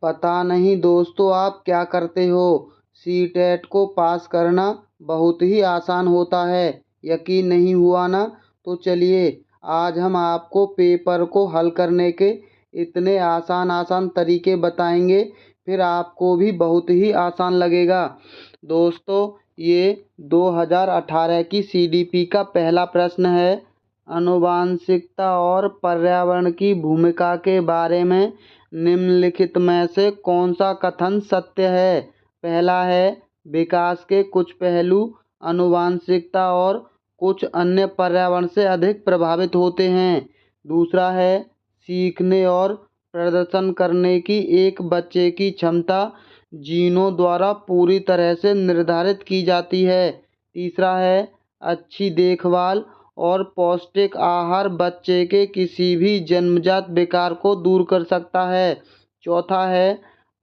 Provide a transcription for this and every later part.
पता नहीं दोस्तों आप क्या करते हो। सीटेट को पास करना बहुत ही आसान होता है। यकीन नहीं हुआ ना, तो चलिए आज हम आपको पेपर को हल करने के इतने आसान आसान तरीके बताएंगे, फिर आपको भी बहुत ही आसान लगेगा। दोस्तों ये 2018 की सीडीपी का पहला प्रश्न है। आनुवांशिकता और पर्यावरण की भूमिका के बारे में निम्नलिखित में से कौन सा कथन सत्य है। पहला है, विकास के कुछ पहलू आनुवांशिकता और कुछ अन्य पर्यावरण से अधिक प्रभावित होते हैं। दूसरा है, सीखने और प्रदर्शन करने की एक बच्चे की क्षमता जीनों द्वारा पूरी तरह से निर्धारित की जाती है। तीसरा है, अच्छी देखभाल और पौष्टिक आहार बच्चे के किसी भी जन्मजात विकार को दूर कर सकता है। चौथा है,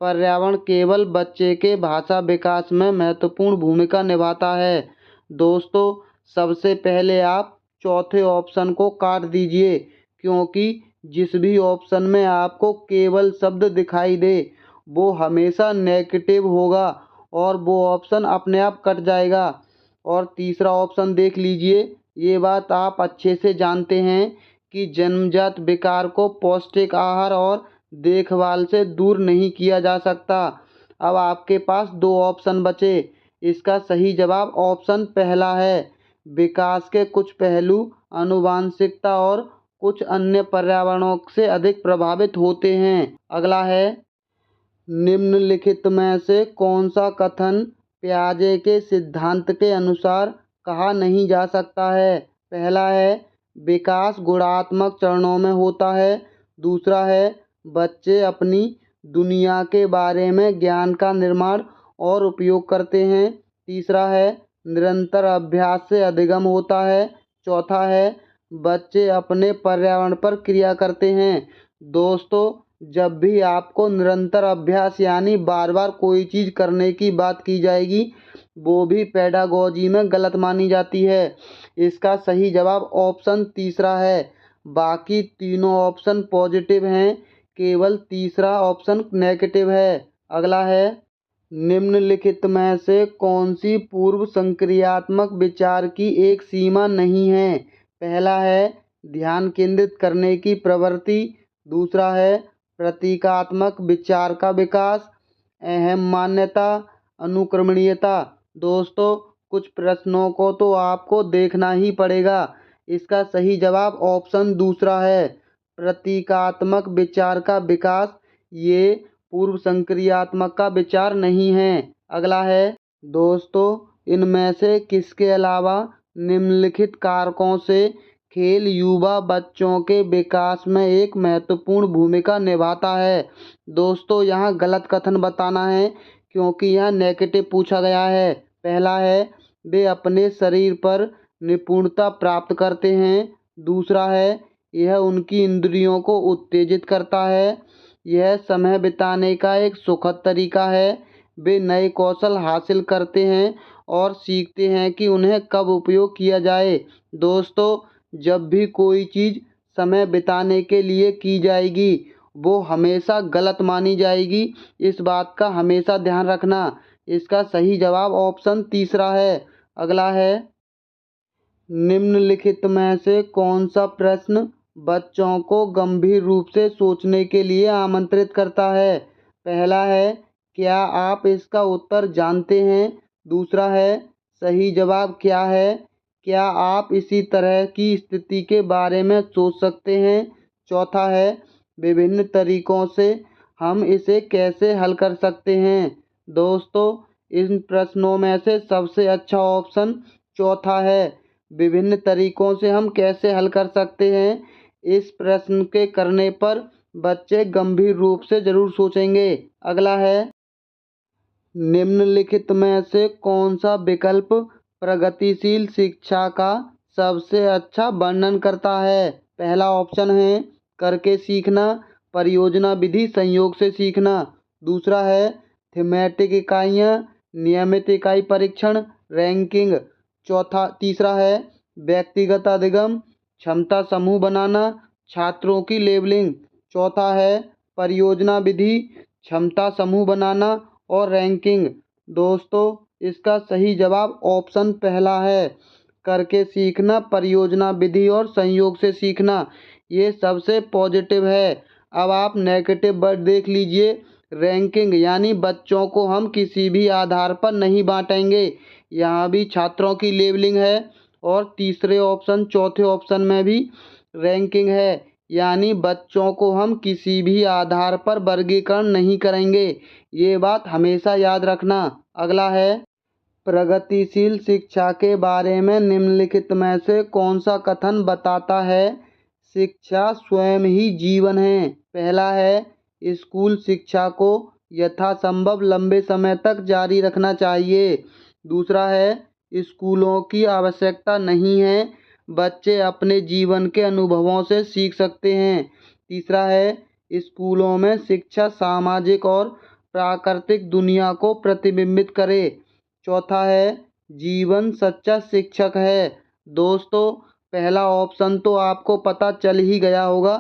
पर्यावरण केवल बच्चे के भाषा विकास में महत्वपूर्ण भूमिका निभाता है। दोस्तों सबसे पहले आप चौथे ऑप्शन को काट दीजिए, क्योंकि जिस भी ऑप्शन में आपको केवल शब्द दिखाई दे वो हमेशा नेगेटिव होगा और वो ऑप्शन अपने आप कट जाएगा। और तीसरा ऑप्शन देख लीजिए, ये बात आप अच्छे से जानते हैं कि जन्मजात विकार को पौष्टिक आहार और देखभाल से दूर नहीं किया जा सकता। अब आपके पास दो ऑप्शन बचे। इसका सही जवाब ऑप्शन पहला है, विकास के कुछ पहलू आनुवांशिकता और कुछ अन्य पर्यावरणों से अधिक प्रभावित होते हैं। अगला है, निम्नलिखित में से कौन सा कथन पियाजे के सिद्धांत के अनुसार कहा नहीं जा सकता है। पहला है, विकास गुणात्मक चरणों में होता है। दूसरा है, बच्चे अपनी दुनिया के बारे में ज्ञान का निर्माण और उपयोग करते हैं। तीसरा है, निरंतर अभ्यास से अधिगम होता है। चौथा है, बच्चे अपने पर्यावरण पर क्रिया करते हैं। दोस्तों जब भी आपको निरंतर अभ्यास यानी बार बार कोई चीज़ करने की बात की जाएगी वो भी पेडागोजी में गलत मानी जाती है। इसका सही जवाब ऑप्शन तीसरा है। बाकी तीनों ऑप्शन पॉजिटिव हैं, केवल तीसरा ऑप्शन नेगेटिव है। अगला है, निम्नलिखित में से कौन सी पूर्व संक्रियात्मक विचार की एक सीमा नहीं है। पहला है, ध्यान केंद्रित करने की प्रवृत्ति। दूसरा है, प्रतीकात्मक विचार का विकास। अहम मान्यता, अनुक्रमणीयता। दोस्तों कुछ प्रश्नों को तो आपको देखना ही पड़ेगा। इसका सही जवाब ऑप्शन दूसरा है, प्रतीकात्मक विचार का विकास। ये पूर्व संक्रियात्मक का विचार नहीं है। अगला है, दोस्तों इनमें से किसके अलावा निम्नलिखित कारकों से खेल युवा बच्चों के विकास में एक महत्वपूर्ण भूमिका निभाता है। दोस्तों यहाँ गलत कथन बताना है, क्योंकि यहाँ नेगेटिव पूछा गया है। पहला है, वे अपने शरीर पर निपुणता प्राप्त करते हैं। दूसरा है, यह उनकी इंद्रियों को उत्तेजित करता है। यह समय बिताने का एक सुखद तरीका है। वे नए कौशल हासिल करते हैं और सीखते हैं कि उन्हें कब उपयोग किया जाए। दोस्तों जब भी कोई चीज़ समय बिताने के लिए की जाएगी वो हमेशा गलत मानी जाएगी, इस बात का हमेशा ध्यान रखना। इसका सही जवाब ऑप्शन तीसरा है। अगला है, निम्नलिखित में से कौन सा प्रश्न बच्चों को गंभीर रूप से सोचने के लिए आमंत्रित करता है। पहला है, क्या आप इसका उत्तर जानते हैं। दूसरा है, सही जवाब क्या है। क्या आप इसी तरह की स्थिति के बारे में सोच सकते हैं। चौथा है, विभिन्न तरीकों से हम इसे कैसे हल कर सकते हैं। दोस्तों इन प्रश्नों में से सबसे अच्छा ऑप्शन चौथा है, विभिन्न तरीकों से हम कैसे हल कर सकते हैं। इस प्रश्न के करने पर बच्चे गंभीर रूप से जरूर सोचेंगे। अगला है, निम्नलिखित में से कौन सा विकल्प प्रगतिशील शिक्षा का सबसे अच्छा वर्णन करता है। पहला ऑप्शन है, करके सीखना, परियोजना विधि संयोग से सीखना। दूसरा है, थीमेटिक इकाइयाँ, नियमित इकाई परीक्षण, रैंकिंग। तीसरा है, व्यक्तिगत अधिगम, क्षमता समूह बनाना, छात्रों की लेबलिंग। चौथा है, परियोजना विधि, क्षमता समूह बनाना और रैंकिंग। दोस्तों, इसका सही जवाब ऑप्शन पहला है, करके सीखना, परियोजना विधि और संयोग से सीखना। ये सबसे पॉजिटिव है। अब आप नेगेटिव वर्ड देख लीजिए। रैंकिंग यानी बच्चों को हम किसी भी आधार पर नहीं बांटेंगे। यहाँ भी छात्रों की लेबलिंग है। और तीसरे ऑप्शन, चौथे ऑप्शन में भी रैंकिंग है, यानी बच्चों को हम किसी भी आधार पर वर्गीकरण नहीं करेंगे। ये बात हमेशा याद रखना। अगला है, प्रगतिशील शिक्षा के बारे में निम्नलिखित में से कौन सा कथन बताता है? शिक्षा स्वयं ही जीवन है। पहला है, स्कूल शिक्षा को यथासंभव लंबे समय तक जारी रखना चाहिए। दूसरा है, स्कूलों की आवश्यकता नहीं है, बच्चे अपने जीवन के अनुभवों से सीख सकते हैं। तीसरा है, स्कूलों में शिक्षा सामाजिक और प्राकृतिक दुनिया को प्रतिबिंबित करे। चौथा है, जीवन सच्चा शिक्षक है। दोस्तों, पहला ऑप्शन तो आपको पता चल ही गया होगा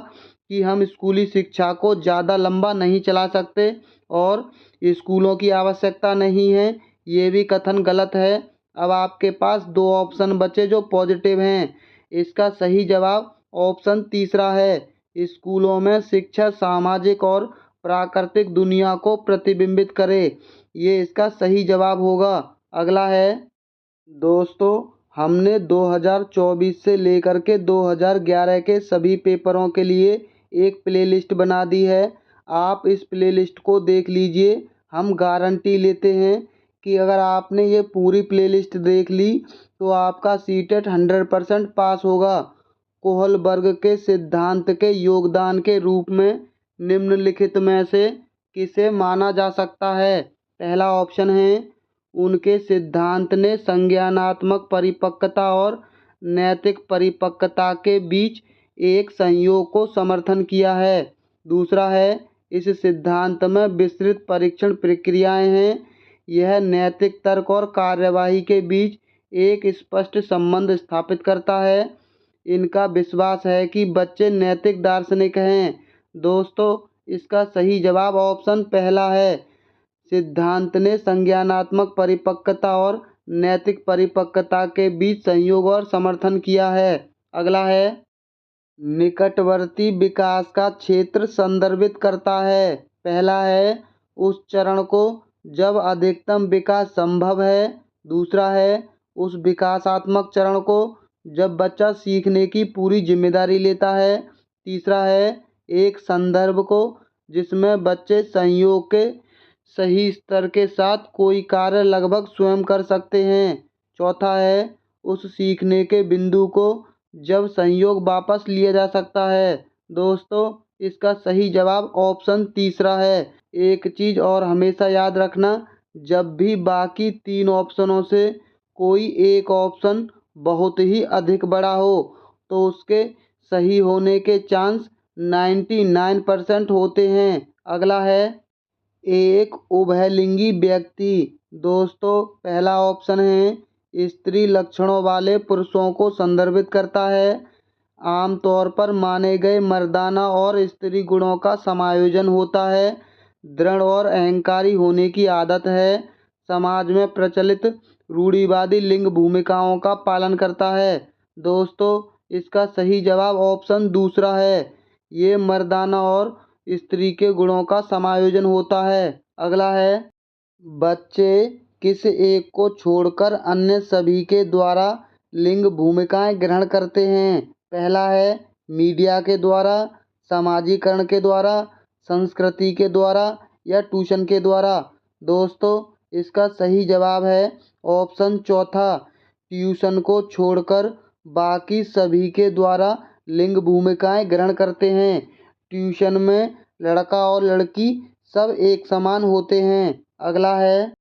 कि हम स्कूली शिक्षा को ज़्यादा लंबा नहीं चला सकते और स्कूलों की आवश्यकता नहीं है, ये भी कथन गलत है। अब आपके पास दो ऑप्शन बचे जो पॉजिटिव हैं। इसका सही जवाब ऑप्शन तीसरा है, स्कूलों में शिक्षा सामाजिक और प्राकृतिक दुनिया को प्रतिबिंबित करे। ये इसका सही जवाब होगा। अगला है, दोस्तों, हमने 2024 से लेकर के 2011 के सभी पेपरों के लिए एक प्लेलिस्ट बना दी है। आप इस प्लेलिस्ट को देख लीजिए। हम गारंटी लेते हैं कि अगर आपने ये पूरी प्लेलिस्ट देख ली तो आपका सीटेट 100% पास होगा। कोहलबर्ग के सिद्धांत के योगदान के रूप में निम्नलिखित में से किसे माना जा सकता है? पहला ऑप्शन है, उनके सिद्धांत ने संज्ञानात्मक परिपक्वता और नैतिक परिपक्वता के बीच एक संयोग को समर्थन किया है। दूसरा है, इस सिद्धांत में विस्तृत परीक्षण प्रक्रियाएं हैं। यह नैतिक तर्क और कार्यवाही के बीच एक स्पष्ट संबंध स्थापित करता है। इनका विश्वास है कि बच्चे नैतिक दार्शनिक हैं। दोस्तों, इसका सही जवाब ऑप्शन पहला है, सिद्धांत ने संज्ञानात्मक परिपक्वता और नैतिक परिपक्वता के बीच संयोग और समर्थन किया है। अगला है, निकटवर्ती विकास का क्षेत्र संदर्भित करता है। पहला है, उस चरण को जब अधिकतम विकास संभव है। दूसरा है, उस विकासात्मक चरण को जब बच्चा सीखने की पूरी जिम्मेदारी लेता है। तीसरा है, एक संदर्भ को जिसमें बच्चे संयोग के सही स्तर के साथ कोई कार्य लगभग स्वयं कर सकते हैं। चौथा है, उस सीखने के बिंदु को जब संयोग वापस लिया जा सकता है। दोस्तों, इसका सही जवाब ऑप्शन तीसरा है। एक चीज़ और हमेशा याद रखना, जब भी बाकी तीन ऑप्शनों से कोई एक ऑप्शन बहुत ही अधिक बड़ा हो तो उसके सही होने के चांस 99% होते हैं। अगला है, एक उभयलिंगी व्यक्ति। दोस्तों, पहला ऑप्शन है, स्त्री लक्षणों वाले पुरुषों को संदर्भित करता है। आमतौर पर माने गए मर्दाना और स्त्री गुणों का समायोजन होता है। दृढ़ और अहंकारी होने की आदत है। समाज में प्रचलित रूढ़िवादी लिंग भूमिकाओं का पालन करता है। दोस्तों, इसका सही जवाब ऑप्शन दूसरा है, ये मर्दाना और स्त्री के गुणों का समायोजन होता है। अगला है, बच्चे किस एक को छोड़कर अन्य सभी के द्वारा लिंग भूमिकाएं ग्रहण करते हैं? पहला है, मीडिया के द्वारा, समाजीकरण के द्वारा, संस्कृति के द्वारा या ट्यूशन के द्वारा। दोस्तों, इसका सही जवाब है ऑप्शन चौथा, ट्यूशन को छोड़कर बाकी सभी के द्वारा लिंग भूमिकाएं ग्रहण करते हैं। ट्यूशन में लड़का और लड़की सब एक समान होते हैं। अगला है,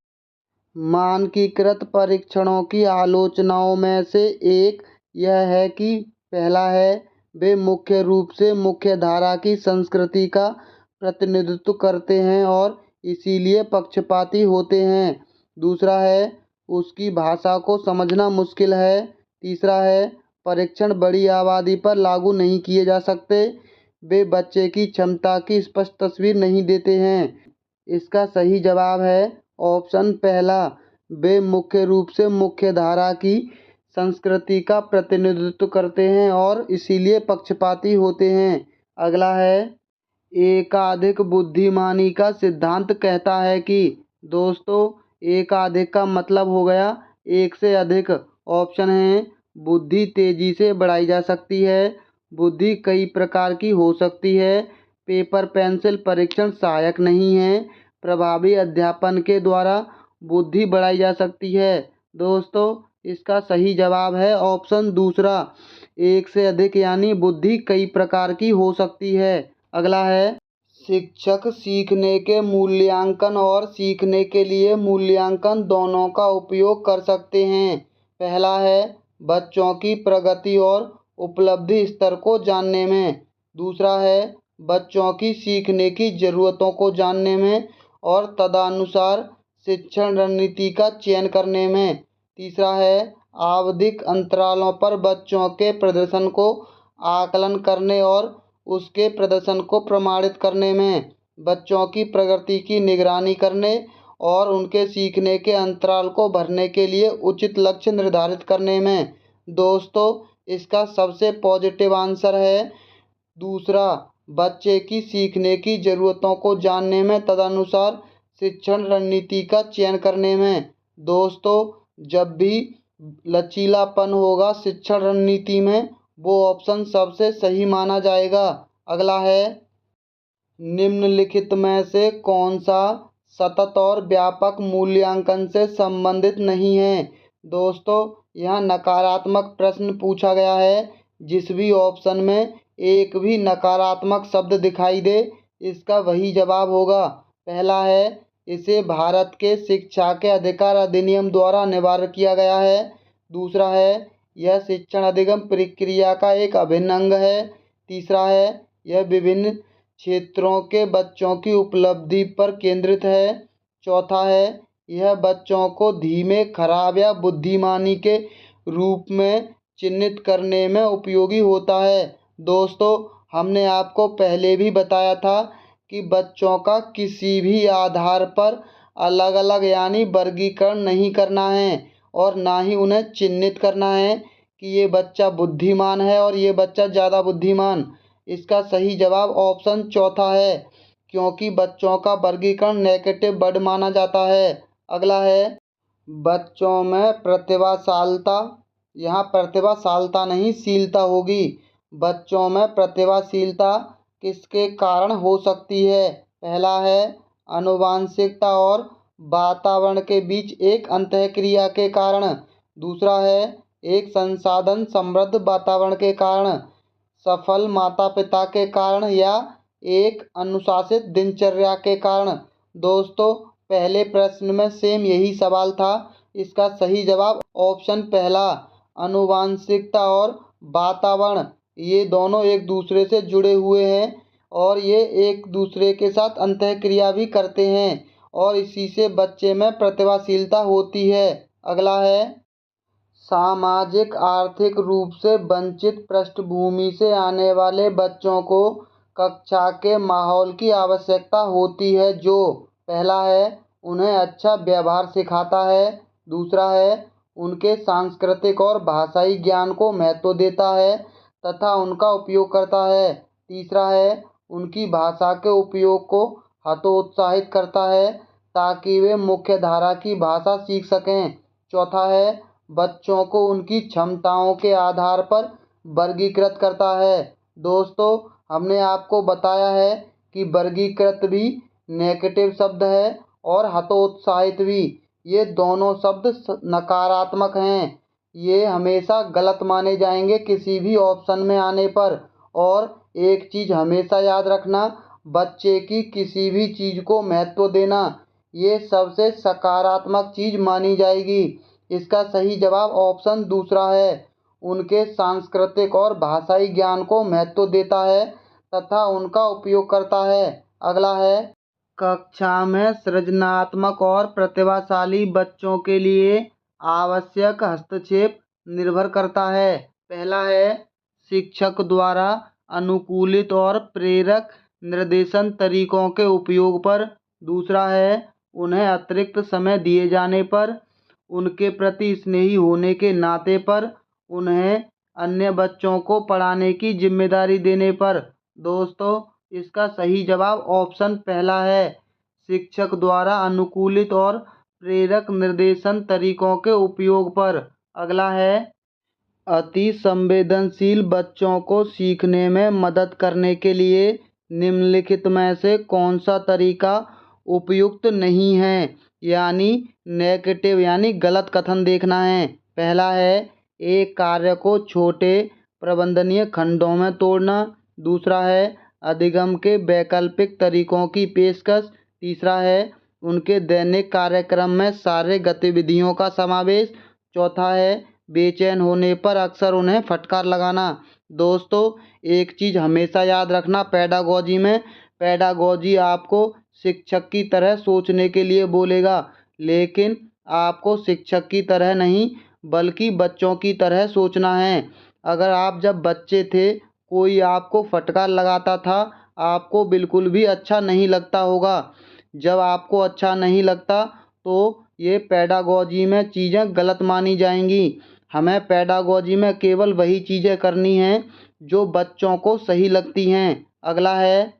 मानकीकृत परीक्षणों की आलोचनाओं में से एक यह है कि पहला है, वे मुख्य रूप से मुख्य धारा की संस्कृति का प्रतिनिधित्व करते हैं और इसीलिए पक्षपाती होते हैं। दूसरा है, उसकी भाषा को समझना मुश्किल है। तीसरा है, परीक्षण बड़ी आबादी पर लागू नहीं किए जा सकते। वे बच्चे की क्षमता की स्पष्ट तस्वीर नहीं देते हैं। इसका सही जवाब है ऑप्शन पहला। वे मुख्य रूप से मुख्य धारा की संस्कृति का प्रतिनिधित्व करते हैं और इसीलिए पक्षपाती होते हैं। अगला है, एकाधिक बुद्धिमानी का सिद्धांत कहता है कि। दोस्तों, एकाधिक का मतलब हो गया एक से अधिक। ऑप्शन है, बुद्धि तेजी से बढ़ाई जा सकती है, बुद्धि कई प्रकार की हो सकती है, पेपर पेंसिल परीक्षण सहायक नहीं है, प्रभावी अध्यापन के द्वारा बुद्धि बढ़ाई जा सकती है। दोस्तों, इसका सही जवाब है ऑप्शन दूसरा, एक से अधिक यानी बुद्धि कई प्रकार की हो सकती है। अगला है, शिक्षक सीखने के मूल्यांकन और सीखने के लिए मूल्यांकन दोनों का उपयोग कर सकते हैं। पहला है, बच्चों की प्रगति और उपलब्धि स्तर को जानने में। दूसरा है, बच्चों की सीखने की ज़रूरतों को जानने में और तदनुसार शिक्षण रणनीति का चयन करने में। तीसरा है, आवधिक अंतरालों पर बच्चों के प्रदर्शन को आकलन करने और उसके प्रदर्शन को प्रमाणित करने में। बच्चों की प्रगति की निगरानी करने और उनके सीखने के अंतराल को भरने के लिए उचित लक्ष्य निर्धारित करने में। दोस्तों, इसका सबसे पॉजिटिव आंसर है दूसरा, बच्चे की सीखने की ज़रूरतों को जानने में तदनुसार शिक्षण रणनीति का चयन करने में। दोस्तों, जब भी लचीलापन होगा शिक्षण रणनीति में, वो ऑप्शन सबसे सही माना जाएगा। अगला है, निम्नलिखित में से कौन सा सतत और व्यापक मूल्यांकन से संबंधित नहीं है। दोस्तों, यहाँ नकारात्मक प्रश्न पूछा गया है। जिस भी ऑप्शन में एक भी नकारात्मक शब्द दिखाई दे, इसका वही जवाब होगा। पहला है, इसे भारत के शिक्षा के अधिकार अधिनियम द्वारा अनिवार्य किया गया है। दूसरा है, यह शिक्षण अधिगम प्रक्रिया का एक अभिन्न अंग है। तीसरा है, यह विभिन्न क्षेत्रों के बच्चों की उपलब्धि पर केंद्रित है। चौथा है, यह बच्चों को धीमे, खराब या बुद्धिमानी के रूप में चिन्हित करने में उपयोगी होता है। दोस्तों, हमने आपको पहले भी बताया था कि बच्चों का किसी भी आधार पर अलग अलग यानी वर्गीकरण नहीं करना है और ना ही उन्हें चिन्हित करना है कि ये बच्चा बुद्धिमान है और ये बच्चा ज़्यादा बुद्धिमान। इसका सही जवाब ऑप्शन चौथा है, क्योंकि बच्चों का वर्गीकरण नेगेटिव वर्ड माना जाता है। अगला है, बच्चों में प्रतिभाशालता, यहाँ प्रतिभाशालता नहीं शीलता होगी। बच्चों में प्रतिभाशीलता किसके कारण हो सकती है। पहला है, आनुवंशिकता और वातावरण के बीच एक अंतःक्रिया के कारण। दूसरा है, एक संसाधन समृद्ध वातावरण के कारण, सफल माता पिता के कारण या एक अनुशासित दिनचर्या के कारण। दोस्तों, पहले प्रश्न में सेम यही सवाल था। इसका सही जवाब ऑप्शन पहला, आनुवंशिकता और वातावरण, ये दोनों एक दूसरे से जुड़े हुए हैं और ये एक दूसरे के साथ अंतःक्रिया भी करते हैं और इसी से बच्चे में प्रतिभाशीलता होती है। अगला है, सामाजिक आर्थिक रूप से वंचित पृष्ठभूमि से आने वाले बच्चों को कक्षा के माहौल की आवश्यकता होती है जो। पहला है, उन्हें अच्छा व्यवहार सिखाता है। दूसरा है, उनके सांस्कृतिक और भाषाई ज्ञान को महत्व देता है तथा उनका उपयोग करता है। तीसरा है, उनकी भाषा के उपयोग को हतोत्साहित करता है ताकि वे मुख्य धारा की भाषा सीख सकें। चौथा है, बच्चों को उनकी क्षमताओं के आधार पर वर्गीकृत करता है। दोस्तों, हमने आपको बताया है कि वर्गीकृत भी नेगेटिव शब्द है और हतोत्साहित भी, ये दोनों शब्द नकारात्मक हैं। ये हमेशा गलत माने जाएंगे किसी भी ऑप्शन में आने पर। और एक चीज़ हमेशा याद रखना, बच्चे की किसी भी चीज़ को महत्व देना, ये सबसे सकारात्मक चीज़ मानी जाएगी। इसका सही जवाब ऑप्शन दूसरा है, उनके सांस्कृतिक और भाषाई ज्ञान को महत्व देता है तथा उनका उपयोग करता है। अगला है, कक्षा में सृजनात्मक और प्रतिभाशाली बच्चों के लिए आवश्यक हस्तक्षेप निर्भर करता है। पहला है, शिक्षक द्वारा अनुकूलित और प्रेरक निर्देशन तरीकों के उपयोग पर। दूसरा है उन्हें अतिरिक्त समय दिए जाने पर, उनके प्रति स्नेही होने के नाते पर, उन्हें अन्य बच्चों को पढ़ाने की जिम्मेदारी देने पर। दोस्तों, इसका सही जवाब ऑप्शन पहला है, शिक्षक द्वारा अनुकूलित और प्रेरक निर्देशन तरीकों के उपयोग पर। अगला है, अति संवेदनशील बच्चों को सीखने में मदद करने के लिए निम्नलिखित में से कौन सा तरीका उपयुक्त नहीं है? यानी नेगेटिव यानी गलत कथन देखना है। पहला है, एक कार्य को छोटे प्रबंधनीय खंडों में तोड़ना। दूसरा है, अधिगम के वैकल्पिक तरीकों की पेशकश। तीसरा है, उनके दैनिक कार्यक्रम में सारे गतिविधियों का समावेश। चौथा है, बेचैन होने पर अक्सर उन्हें फटकार लगाना। दोस्तों, एक चीज़ हमेशा याद रखना, पेडागोजी आपको शिक्षक की तरह सोचने के लिए बोलेगा, लेकिन आपको शिक्षक की तरह नहीं बल्कि बच्चों की तरह सोचना है। अगर आप जब बच्चे थे कोई आपको फटकार लगाता था, आपको बिल्कुल भी अच्छा नहीं लगता होगा। जब आपको अच्छा नहीं लगता तो ये पेडागोजी में चीज़ें गलत मानी जाएंगी। हमें पेडागोजी में केवल वही चीज़ें करनी हैं जो बच्चों को सही लगती हैं। अगला है,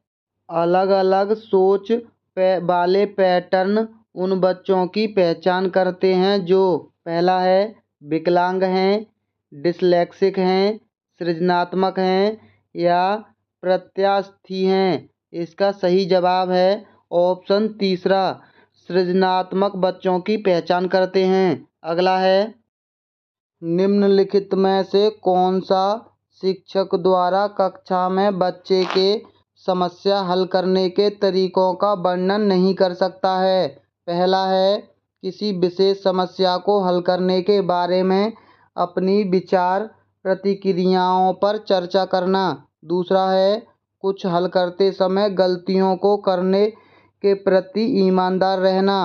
अलग अलग सोच वाले पैटर्न उन बच्चों की पहचान करते हैं जो, पहला है, विकलांग हैं, डिसलेक्सिक हैं, सृजनात्मक हैं या प्रत्यास्थी हैं। इसका सही जवाब है ऑप्शन तीसरा, सृजनात्मक बच्चों की पहचान करते हैं। अगला है, निम्नलिखित में से कौन सा शिक्षक द्वारा कक्षा में बच्चे के समस्या हल करने के तरीकों का वर्णन नहीं कर सकता है? पहला है, किसी विशेष समस्या को हल करने के बारे में अपनी विचार प्रतिक्रियाओं पर चर्चा करना। दूसरा है, कुछ हल करते समय गलतियों को करने के प्रति ईमानदार रहना।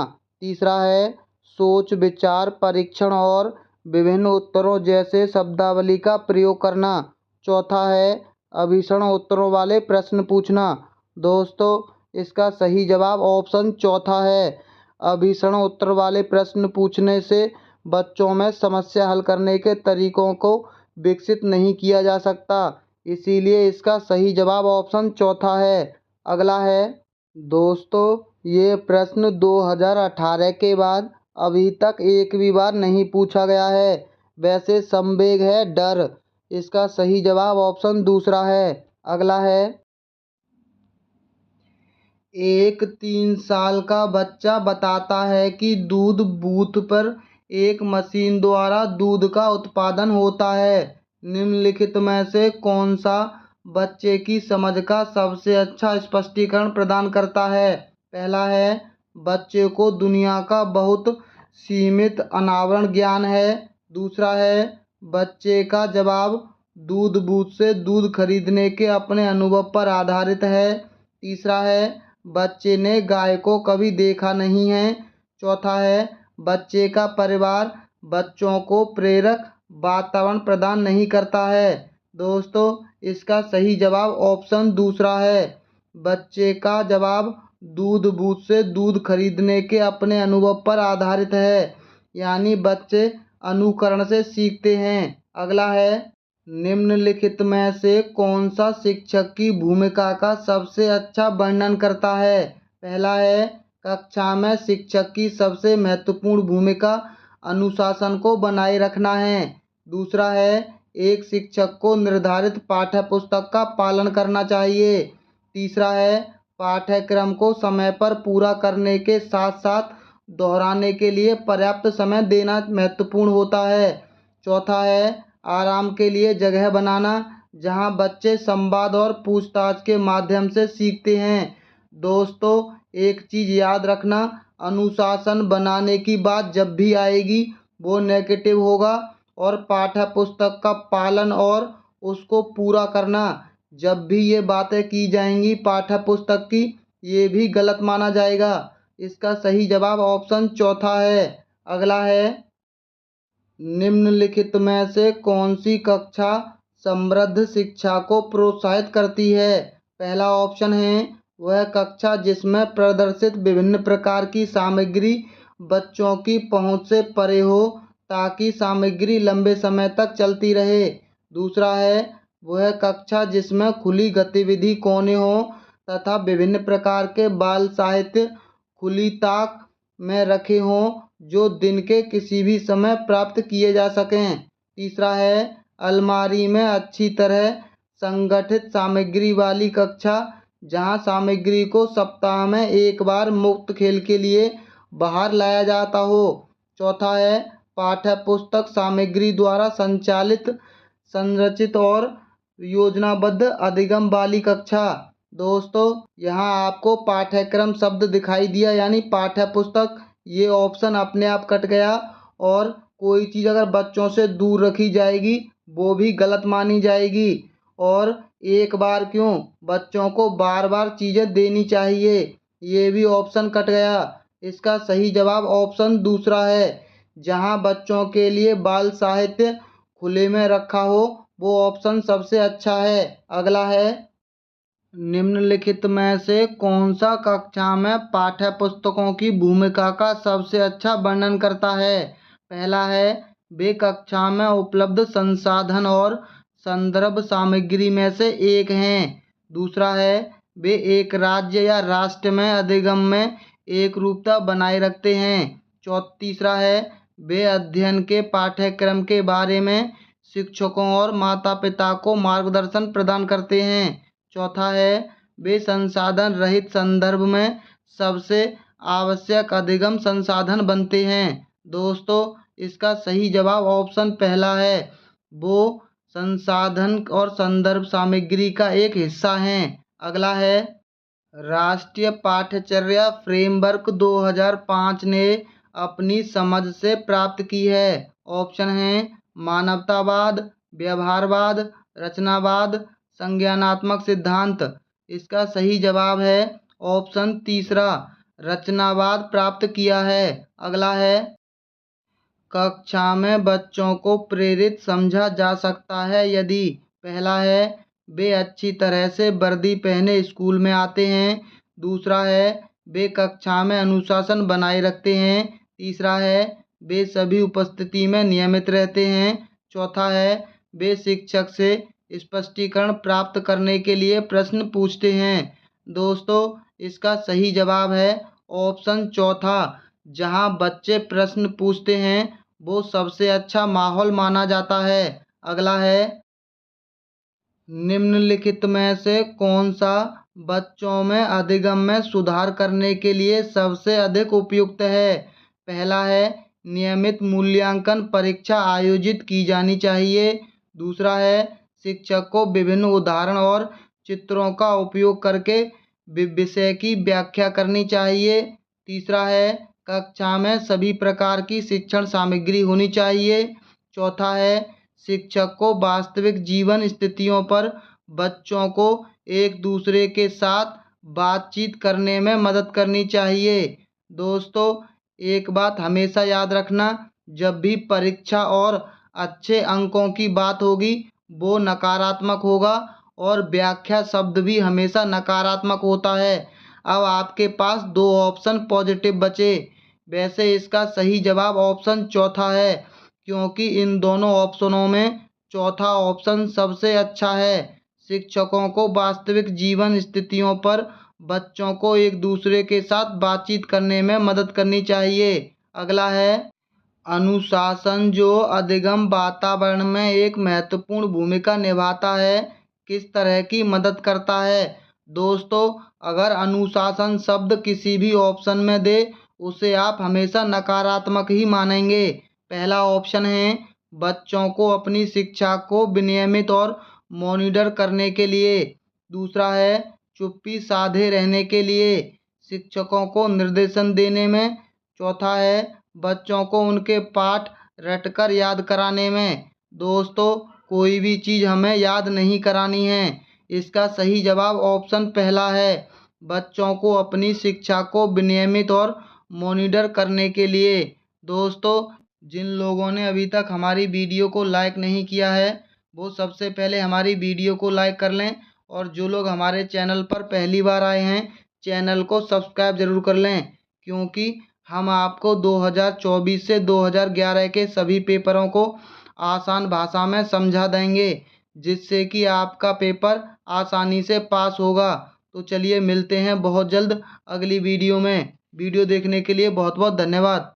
तीसरा है, सोच विचार परीक्षण और विभिन्न उत्तरों जैसे शब्दावली का प्रयोग करना। चौथा है, अभिसरण उत्तरों वाले प्रश्न पूछना। दोस्तों, इसका सही जवाब ऑप्शन चौथा है। अभिसरण उत्तर वाले प्रश्न पूछने से बच्चों में समस्या हल करने के तरीकों को विकसित नहीं किया जा सकता, इसीलिए इसका सही जवाब ऑप्शन चौथा है। अगला है, दोस्तों, ये प्रश्न 2018 के बाद अभी तक एक भी बार नहीं पूछा गया है। वैसे संवेग है डर। इसका सही जवाब ऑप्शन दूसरा है। अगला है, एक 3 साल का बच्चा बताता है कि दूध बूथ पर एक मशीन द्वारा दूध का उत्पादन होता है। निम्नलिखित में से कौन सा बच्चे की समझ का सबसे अच्छा स्पष्टीकरण प्रदान करता है? पहला है, बच्चे को दुनिया का बहुत सीमित अनावरण ज्ञान है। दूसरा है, बच्चे का जवाब दूध बूथ से दूध खरीदने के अपने अनुभव पर आधारित है। तीसरा है, बच्चे ने गाय को कभी देखा नहीं है। चौथा है, बच्चे का परिवार बच्चों को प्रेरक वातावरण प्रदान नहीं करता है। दोस्तों, इसका सही जवाब ऑप्शन दूसरा है। बच्चे का जवाब दूध बूथ से दूध खरीदने के अपने अनुभव पर आधारित है, यानी बच्चे अनुकरण से सीखते हैं। अगला है, निम्नलिखित में से कौन सा शिक्षक की भूमिका का सबसे अच्छा वर्णन करता है? पहला है, कक्षा में शिक्षक की सबसे महत्वपूर्ण भूमिका अनुशासन को बनाए रखना है। दूसरा है, एक शिक्षक को निर्धारित पाठ्यपुस्तक का पालन करना चाहिए। तीसरा है, पाठ्यक्रम को समय पर पूरा करने के साथ साथ दोहराने के लिए पर्याप्त समय देना महत्वपूर्ण होता है। चौथा है, आराम के लिए जगह बनाना जहां बच्चे संवाद और पूछताछ के माध्यम से सीखते हैं। दोस्तों, एक चीज़ याद रखना, अनुशासन बनाने की बात जब भी आएगी वो नेगेटिव होगा, और पाठ्यपुस्तक का पालन और उसको पूरा करना, जब भी ये बातें की जाएंगी पाठ्यपुस्तक की, ये भी गलत माना जाएगा। इसका सही जवाब ऑप्शन चौथा है। अगला है, निम्नलिखित में से कौन सी कक्षा समृद्ध शिक्षा को प्रोत्साहित करती है? पहला ऑप्शन है, वह कक्षा जिसमें प्रदर्शित विभिन्न प्रकार की सामग्री बच्चों की पहुंच से परे हो, ताकि सामग्री लंबे समय तक चलती रहे। दूसरा है वह कक्षा जिसमें खुली गतिविधि कोने हो तथा विभिन्न प्रकार के बाल साहित्य खुली ताक में रखे हों, जो दिन के किसी भी समय प्राप्त किए जा सकें। तीसरा है अलमारी में अच्छी तरह संगठित सामग्री वाली कक्षा, जहां सामग्री को सप्ताह में एक बार मुक्त खेल के लिए बाहर लाया जाता हो। चौथा है पाठ्य पुस्तक सामग्री द्वारा संचालित, संरचित और योजनाबद्ध अधिगम वाली कक्षा। दोस्तों, यहाँ आपको पाठ्यक्रम शब्द दिखाई दिया, यानी पाठ्य पुस्तक, ये ऑप्शन अपने आप कट गया। और कोई चीज़ अगर बच्चों से दूर रखी जाएगी वो भी गलत मानी जाएगी। और एक बार क्यों, बच्चों को बार बार चीज़ें देनी चाहिए, ये भी ऑप्शन कट गया। इसका सही जवाब ऑप्शन दूसरा है, जहाँ बच्चों के लिए बाल साहित्य खुले में रखा हो, वो ऑप्शन सबसे अच्छा है। अगला है निम्नलिखित में से कौन सा कक्षा में पाठ्य पुस्तकों की भूमिका का सबसे अच्छा वर्णन करता है। पहला है वे कक्षा में उपलब्ध संसाधन और संदर्भ सामग्री में से एक हैं। दूसरा है वे एक राज्य या राष्ट्र में अधिगम में एक रूपता बनाए रखते हैं। तीसरा है वे अध्ययन के पाठ्यक्रम के बारे में शिक्षकों और माता पिता को मार्गदर्शन प्रदान करते हैं। चौथा है वे संसाधन रहित संदर्भ में सबसे आवश्यक अधिगम संसाधन बनते हैं। दोस्तों, इसका सही जवाब ऑप्शन पहला है, वो संसाधन और संदर्भ सामग्री का एक हिस्सा हैं। अगला है राष्ट्रीय पाठ्यचर्या फ्रेमवर्क 2005 ने अपनी समझ से प्राप्त की है। ऑप्शन हैं मानवतावाद, व्यवहारवाद, रचनावाद, संज्ञानात्मक सिद्धांत। इसका सही जवाब है ऑप्शन तीसरा, रचनावाद प्राप्त किया है। अगला है कक्षा में बच्चों को प्रेरित समझा जा सकता है यदि। पहला है वे अच्छी तरह से वर्दी पहने स्कूल में आते हैं। दूसरा है वे कक्षा में अनुशासन बनाए रखते हैं। तीसरा है वे सभी उपस्थिति में नियमित रहते हैं। चौथा है वे शिक्षक से स्पष्टीकरण प्राप्त करने के लिए प्रश्न पूछते हैं। दोस्तों, इसका सही जवाब है ऑप्शन चौथा, जहां बच्चे प्रश्न पूछते हैं वो सबसे अच्छा माहौल माना जाता है। अगला है निम्नलिखित में से कौन सा बच्चों में अधिगम में सुधार करने के लिए सबसे अधिक उपयुक्त है। पहला है नियमित मूल्यांकन परीक्षा आयोजित की जानी चाहिए। दूसरा है शिक्षक को विभिन्न उदाहरण और चित्रों का उपयोग करके विषय की व्याख्या करनी चाहिए। तीसरा है कक्षा में सभी प्रकार की शिक्षण सामग्री होनी चाहिए। चौथा है शिक्षक को वास्तविक जीवन स्थितियों पर बच्चों को एक दूसरे के साथ बातचीत करने में मदद करनी चाहिए। दोस्तों, एक बात हमेशा याद रखना, जब भी परीक्षा और अच्छे अंकों की बात होगी वो नकारात्मक होगा, और व्याख्या शब्द भी हमेशा नकारात्मक होता है। अब आपके पास दो ऑप्शन पॉजिटिव बचे। वैसे इसका सही जवाब ऑप्शन चौथा है, क्योंकि इन दोनों ऑप्शनों में चौथा ऑप्शन सबसे अच्छा है। शिक्षकों को वास्तविक जीवन स्थितियों पर बच्चों को एक दूसरे के साथ बातचीत करने में मदद करनी चाहिए। अगला है अनुशासन, जो अधिगम वातावरण में एक महत्वपूर्ण भूमिका निभाता है, किस तरह की मदद करता है। दोस्तों, अगर अनुशासन शब्द किसी भी ऑप्शन में दे उसे आप हमेशा नकारात्मक ही मानेंगे। पहला ऑप्शन है बच्चों को अपनी शिक्षा को विनियमित और मॉनिटर करने के लिए। दूसरा है चुप्पी साधे रहने के लिए, शिक्षकों को निर्देशन देने में। चौथा है बच्चों को उनके पाठ रटकर याद कराने में। दोस्तों, कोई भी चीज़ हमें याद नहीं करानी है। इसका सही जवाब ऑप्शन पहला है, बच्चों को अपनी शिक्षा को विनियमित और मॉनिटर करने के लिए। दोस्तों, जिन लोगों ने अभी तक हमारी वीडियो को लाइक नहीं किया है वो सबसे पहले हमारी वीडियो को लाइक कर लें और जो लोग हमारे चैनल पर पहली बार आए हैं, चैनल को सब्सक्राइब ज़रूर कर लें, क्योंकि हम आपको 2024 से 2011 के सभी पेपरों को आसान भाषा में समझा देंगे, जिससे कि आपका पेपर आसानी से पास होगा। तो चलिए मिलते हैं बहुत जल्द अगली वीडियो में। वीडियो देखने के लिए बहुत बहुत धन्यवाद।